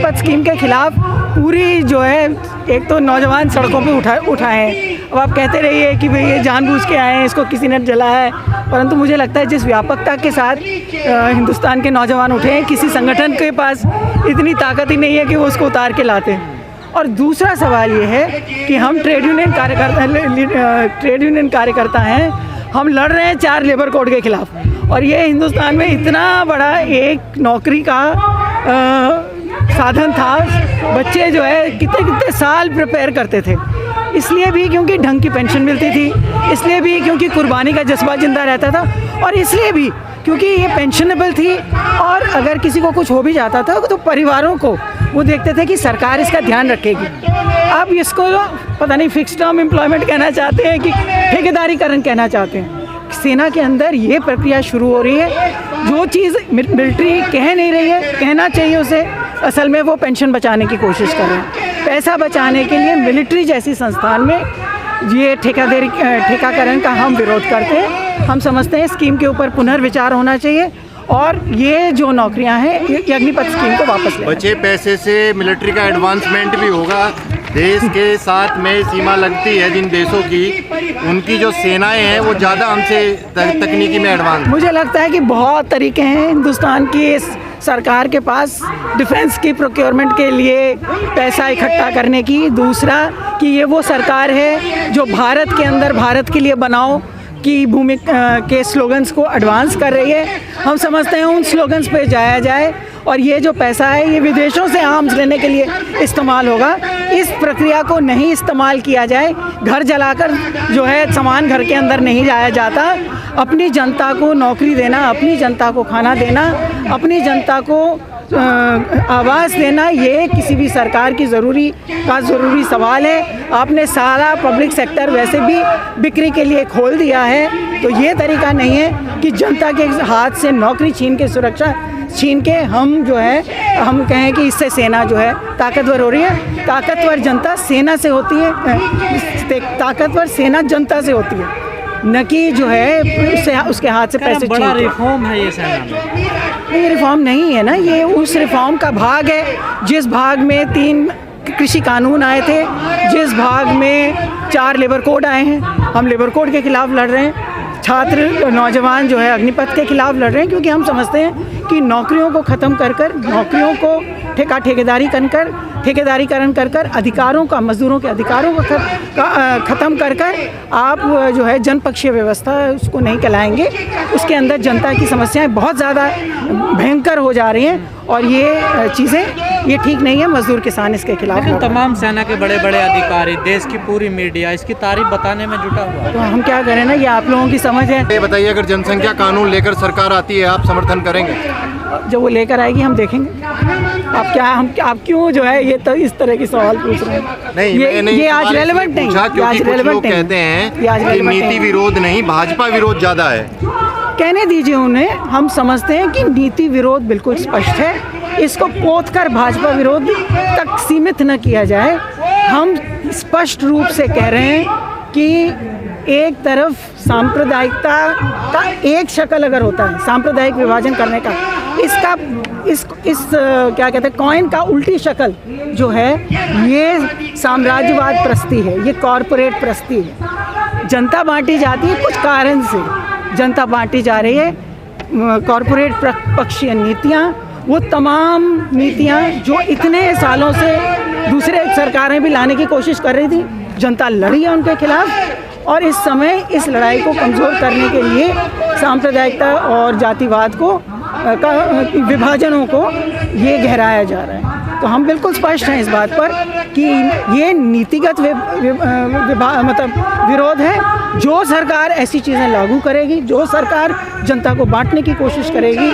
Agnipath scheme के खिलाफ पूरी जो है, एक तो नौजवान सड़कों पे उठाए हैं। अब आप कहते रहिए कि भाई ये जानबूझ के आए हैं, इसको किसी ने जलाया है, परंतु मुझे लगता है जिस व्यापकता के साथ हिंदुस्तान के नौजवान उठे हैं, किसी संगठन के पास इतनी ताकत ही नहीं है कि वो उसको उतार के लाते हैं। और दूसरा सवाल ये है कि हम ट्रेड यूनियन कार्यकर्ता हैं, हम लड़ रहे हैं 4 लेबर कोड के खिलाफ, और ये हिंदुस्तान में इतना बड़ा एक नौकरी का साधन था। बच्चे जो है कितने कितने साल प्रिपेयर करते थे, इसलिए भी क्योंकि ढंग की पेंशन मिलती थी, इसलिए भी क्योंकि कुर्बानी का जज्बा जिंदा रहता था, और इसलिए भी क्योंकि ये पेंशनेबल थी। और अगर किसी को कुछ हो भी जाता था तो परिवारों को वो देखते थे कि सरकार इसका ध्यान रखेगी। अब इसको पता नहीं फिक्स टर्म एम्प्लॉयमेंट कहना चाहते हैं कि ठेकेदारीकरण कहना चाहते हैं। सेना के अंदर ये प्रक्रिया शुरू हो रही है। जो चीज़ मिलिट्री कह नहीं रही है, कहना चाहिए उसे, असल में वो पेंशन बचाने की कोशिश कर रहे हैं। पैसा बचाने के लिए मिलिट्री जैसी संस्थान में ये ठेकाकरण का हम विरोध करते हैं। हम समझते हैं स्कीम के ऊपर पुनर्विचार होना चाहिए, और ये जो नौकरियां हैं ये अग्निपथ स्कीम को वापस ले। बचे पैसे से मिलिट्री का एडवांसमेंट भी होगा। देश के साथ में सीमा लगती है जिन देशों की, उनकी जो सेनाएं हैं वो ज़्यादा हमसे तकनीकी में एडवांस। मुझे लगता है कि बहुत तरीके हैं हिंदुस्तान की सरकार के पास डिफेंस की प्रोक्योरमेंट के लिए पैसा इकट्ठा करने की। दूसरा कि ये वो सरकार है जो भारत के अंदर भारत के लिए बनाओ की भूमिका के स्लोगन्स को एडवांस कर रही है। हम समझते हैं उन स्लोगन्स पे जाया जाए, और ये जो पैसा है ये विदेशों से आर्म्स लेने के लिए इस्तेमाल होगा। इस प्रक्रिया को नहीं इस्तेमाल किया जाए। घर जलाकर जो है सामान घर के अंदर नहीं जाया जाता। अपनी जनता को नौकरी देना, अपनी जनता को खाना देना, अपनी जनता को आवाज़ देना, ये किसी भी सरकार की ज़रूरी सवाल है। आपने सारा पब्लिक सेक्टर वैसे भी बिक्री के लिए खोल दिया है, तो ये तरीका नहीं है कि जनता के हाथ से नौकरी छीन के, सुरक्षा छीन के हम जो है हम कहें कि इससे सेना जो है ताकतवर हो रही है। ताकतवर जनता सेना से होती है, ताकतवर सेना जनता से होती है, न कि जो है उसके हाथ से पैसे बड़ा रिफॉर्म है ये सेना में। ये रिफॉर्म नहीं है ना, ये उस रिफॉर्म का भाग है जिस भाग में 3 कृषि कानून आए थे, जिस भाग में 4 लेबर कोड आए हैं। हम लेबर कोड के खिलाफ लड़ रहे हैं, छात्र नौजवान जो है अग्निपथ के खिलाफ लड़ रहे हैं, क्योंकि हम समझते हैं कि नौकरियों को ख़त्म कर नौकरियों को ठेकेदारीकरण कर अधिकारों का, मजदूरों के अधिकारों को ख़त्म कर आप जो है जनपक्षीय व्यवस्था उसको नहीं चलाएंगे। उसके अंदर जनता की समस्याएं बहुत ज़्यादा भयंकर हो जा रही हैं, और ये चीज़ें ये ठीक नहीं है। मजदूर किसान इसके खिलाफ। लेकिन तमाम सेना के बड़े बड़े अधिकारी, देश की पूरी मीडिया इसकी तारीफ बताने में जुटा हुआ है। तो हम क्या करें ना, ये आप लोगों की समझ है। ये बताइए, अगर जनसंख्या कानून लेकर सरकार आती है, आप समर्थन करेंगे? जब वो लेकर आएगी हम देखेंगे। आप क्यों जो है ये तो इस तरह की सवाल पूछ रहे हैं? नहीं, ये आज रेलेवेंट नहीं, क्योंकि कुछ लोग कहते हैं कि नीति विरोध नहीं, भाजपा विरोध ज़्यादा है। कहने दीजिए उन्हें। हम समझते हैं कि नीति विरोध बिल्कुल स्पष्ट है, इसको पोत कर भाजपा विरोध तक सीमित न किया जाए। हम स्पष्ट रूप से कह रहे हैं कि एक तरफ सांप्रदायिकता का एक शक्ल अगर होता है, सांप्रदायिक विभाजन करने का, इस क्या कहते हैं, कॉइन का उल्टी शक्ल जो है ये साम्राज्यवाद प्रस्ती है, ये कॉरपोरेट प्रस्ती है। जनता बांटी जाती है, कुछ कारण से जनता बांटी जा रही है। कॉरपोरेट पक्षीय नीतियाँ, वो तमाम नीतियाँ जो इतने सालों से दूसरे सरकारें भी लाने की कोशिश कर रही थी, जनता लड़ी है उनके खिलाफ। और इस समय इस लड़ाई को कमज़ोर करने के लिए सांप्रदायिकता और जातिवाद को विभाजनों को ये गहराया जा रहा है। तो हम बिल्कुल स्पष्ट हैं इस बात पर कि ये नीतिगत विरोध है। जो सरकार ऐसी चीज़ें लागू करेगी, जो सरकार जनता को बांटने की कोशिश करेगी,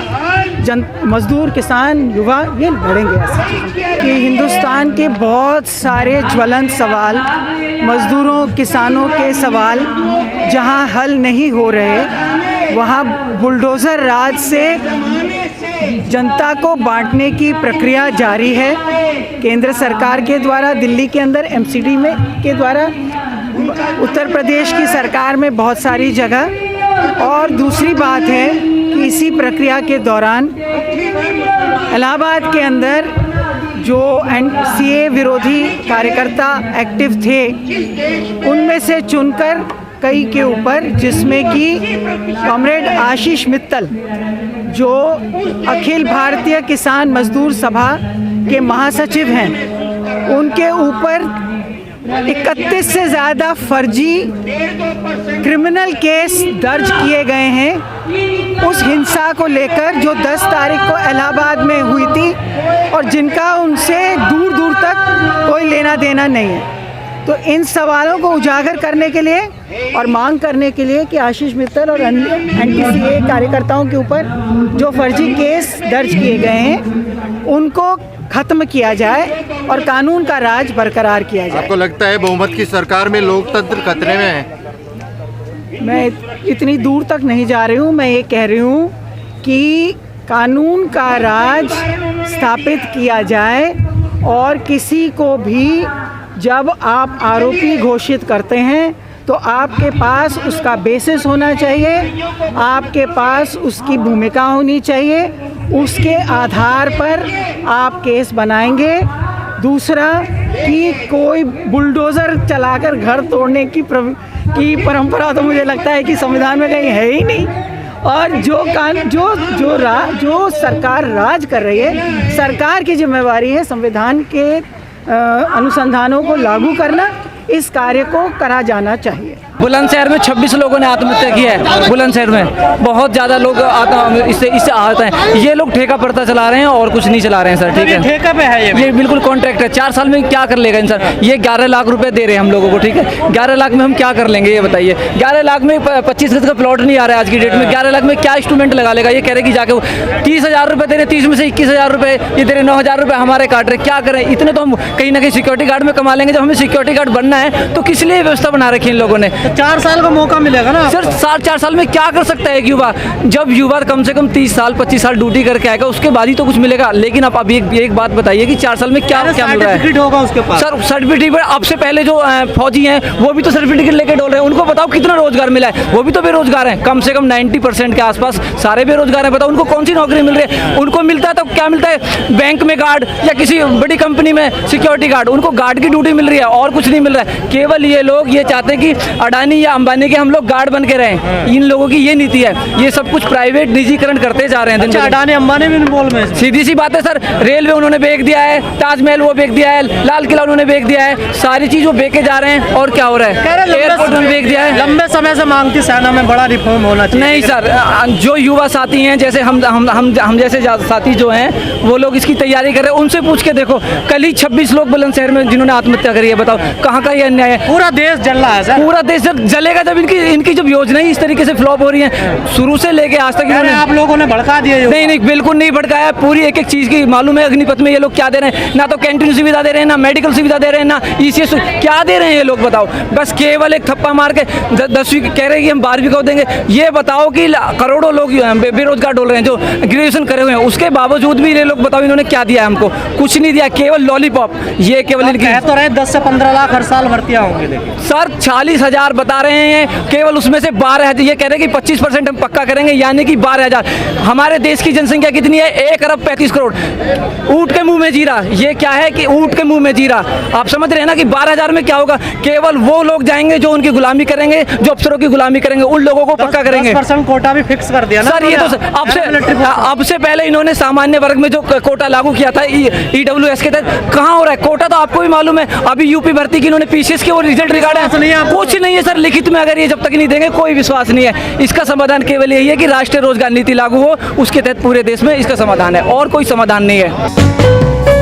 मजदूर, किसान, युवा ये लड़ेंगे ऐसी चीज़ें। कि हिंदुस्तान के बहुत सारे ज्वलंत सवाल, मजदूरों, किसानों के सवाल जहां हल नहीं हो रहे, वहां बुलडोज़र राज से जनता को बांटने की प्रक्रिया जारी है। केंद्र सरकार के द्वारा दिल्ली के अंदर MCD में के द्वारा, उत्तर प्रदेश की सरकार में बहुत सारी जगह। और दूसरी बात है कि इसी प्रक्रिया के दौरान इलाहाबाद के अंदर जो सीए विरोधी कार्यकर्ता एक्टिव थे उनमें से चुनकर कई के ऊपर, जिसमें कि कॉमरेड आशीष मित्तल जो अखिल भारतीय किसान मजदूर सभा के महासचिव हैं, उनके ऊपर 31 से ज़्यादा फर्जी क्रिमिनल केस दर्ज किए गए हैं उस हिंसा को लेकर जो 10 तारीख को इलाहाबाद में हुई थी और जिनका उनसे दूर दूर तक कोई लेना देना नहीं है। तो इन सवालों को उजागर करने के लिए और मांग करने के लिए कि आशीष मित्तल और अन्य एंटी-सीए कार्यकर्ताओं के ऊपर जो फर्जी केस दर्ज किए गए हैं उनको खत्म किया जाए और कानून का राज बरकरार किया जाए। आपको लगता है बहुमत की सरकार में लोकतंत्र खतरे में है? मैं इतनी दूर तक नहीं जा रही हूँ, मैं ये कह रही हूँ कि कानून का राज स्थापित किया जाए और किसी को भी जब आप आरोपी घोषित करते हैं तो आपके पास उसका बेसिस होना चाहिए, आपके पास उसकी भूमिका होनी चाहिए, उसके आधार पर आप केस बनाएंगे। दूसरा कि कोई बुलडोज़र चलाकर घर तोड़ने की परंपरा तो मुझे लगता है कि संविधान में कहीं है ही नहीं। और जो सरकार राज कर रही है, सरकार की जिम्मेवारी है संविधान के अनुसंधानों को लागू करना। इस कार्य को करा जाना चाहिए। बुलंदशहर में 26 लोगों ने आत्महत्या की है। बुलंदशहर में बहुत ज़्यादा लोग इससे आहत हैं। ये लोग ठेका पड़ता चला रहे हैं और कुछ नहीं चला रहे हैं सर। ठीक है, ठेका पे है ये बिल्कुल कॉन्ट्रैक्ट है। 4 साल में क्या कर लेगा सर? ये 11 लाख रुपए दे रहे हैं हम लोगों को। ठीक है, 11 लाख में हम क्या कर लेंगे ये बताइए? 11 लाख में 25 गज का प्लॉट नहीं आ रहा है आज की डेट में। 11 लाख में क्या इंस्ट्रूमेंट लगा लेगा? ये कह रहे कि जाके 30,000 रुपये दे रहे, 30 में से 21,000 रुपये ये दे रहे, 9,000 रुपये हमारे काट रहे। क्या करें? इतने तो हम कहीं ना कहीं सिक्योरिटी गार्ड में कमा लेंगे। जब हमें सिक्योरिटी गार्ड बनना है तो किस लिए व्यवस्था बना रखी है इन लोगों ने? 4 साल का मौका मिलेगा ना सर। 4 साल में क्या कर सकता है एक युवा? जब युवा कम से कम 30 साल 25 साल ड्यूटी करके आएगा उसके बाद ही तो कुछ मिलेगा। लेकिन आप अभी एक बात बताइए कि 4 साल में क्या मिल रहा है? सर्टिफिकेट होगा उसके पास सर। सर्टिफिकेट अब से पहले जो फौजी हैं वो भी तो सर्टिफिकेट लेके डोल रहे हैं। उनको बताओ कितना रोजगार मिला है? वो भी तो बेरोजगार हैं। कम से कम 90% के आसपास सारे बेरोजगार हैं। बताओ उनको कौन सी नौकरी मिल रही है? उनको मिलता है तो क्या मिलता है? बैंक में गार्ड या किसी बड़ी कंपनी में सिक्योरिटी गार्ड। उनको गार्ड की ड्यूटी मिल रही है और कुछ नहीं मिल रहा है। केवल ये लोग ये चाहते हैं कि अडानी या अंबानी के हम लोग गार्ड बन के रहें। इन लोगों की ये नीति है। ये सब कुछ प्राइवेट निजीकरण करते जा रहे हैं। अच्छा, अडानी अंबानी भी इन्वॉल्व में? सीधी सी बात है सर। रेलवे उन्होंने बेच दिया है, ताजमहल वो बेच दिया है, लाल किला उन्होंने बेच दिया है, सारी चीज वो बेचे जा रहे हैं। और क्या हो रहा है? एयरपोर्ट उन्होंने बेच दिया है। लंबे समय से मांगती सेना में बड़ा रिफॉर्म होना चाहिए। नहीं सर, जो युवा साथी हैं जैसे हम जैसे साथी जो हैं वो लोग इसकी तैयारी कर रहे हैं। उनसे पूछ के देखो, कल ही 26 लोग बुलंदशहर में जिन्होंने आत्महत्या करी है। बताओ कहाँ का ये अन्याय है? पूरा देश जल रहा है सर। पूरा देश जलेगा जब इनकी जब योजनाएं इस तरीके से फ्लॉप हो रही हैं। शुरू से लेके आज तक इन्होंने आप लोगों ने भड़का दिया। नहीं, बिल्कुल नहीं भड़काया। पूरी एक चीज की मालूम है। अग्निपथ में ये लोग क्या दे रहे हैं? ना तो कैंटीन सुविधा दे रहे हैं, ना मेडिकल सुविधा दे रहे हैं, ना ECS क्या दे रहे हैं ये लोग? बताओ। बस केवल एक थप्पा मार के 10वीं कह रहे हैं कि हम 12वीं को देंगे। ये बताओ कि करोड़ों लोग बेरोजगार डोल रहे हैं जो ग्रेजुएशन करे हुए हैं। उसके बावजूद भी ये लोग बताओ इन्होंने क्या दिया हमको? कुछ नहीं दिया, केवल लॉलीपॉप। ये केवल इनकी तो रहे 10 से 15 लाख हर साल भर्तियां होंगी। सर 40,000 बता रहे हैं, केवल उसमें से 12,000 ये कह रहे हैं कि 25% हम पक्का करेंगे, यानी कि 12,000। हमारे देश की जनसंख्या कितनी है? 1 अरब 35 करोड़। ऊंट के मुंह में जीरा। ये क्या है कि ऊंट के मुंह में जीरा? आप समझ रहे हैं ना कि 12,000 में क्या होगा? केवल वो लोग जाएंगे जो उनकी गुलामी करेंगे, जो अफसरों की गुलामी करेंगे, उन लोगों को पक्का करेंगे। 10% कोटा भी फिक्स कर दिया ना सर। ये तो अब से पहले इन्होंने सामान्य वर्ग में जो कोटा लागू किया था EWS के तहत, कहाँ हो रहा है कोटा? तो आपको भी मालूम है। अभी यूपी भर्ती की इन्होंने PCS के वो रिजल्ट रिकॉर्ड है, कुछ नहीं है सर लिखित में। अगर ये जब तक नहीं देंगे कोई विश्वास नहीं है। इसका समाधान केवल यही है कि राष्ट्रीय रोजगार नीति लागू हो, उसके तहत पूरे देश में इसका समाधान है, और कोई समाधान नहीं है।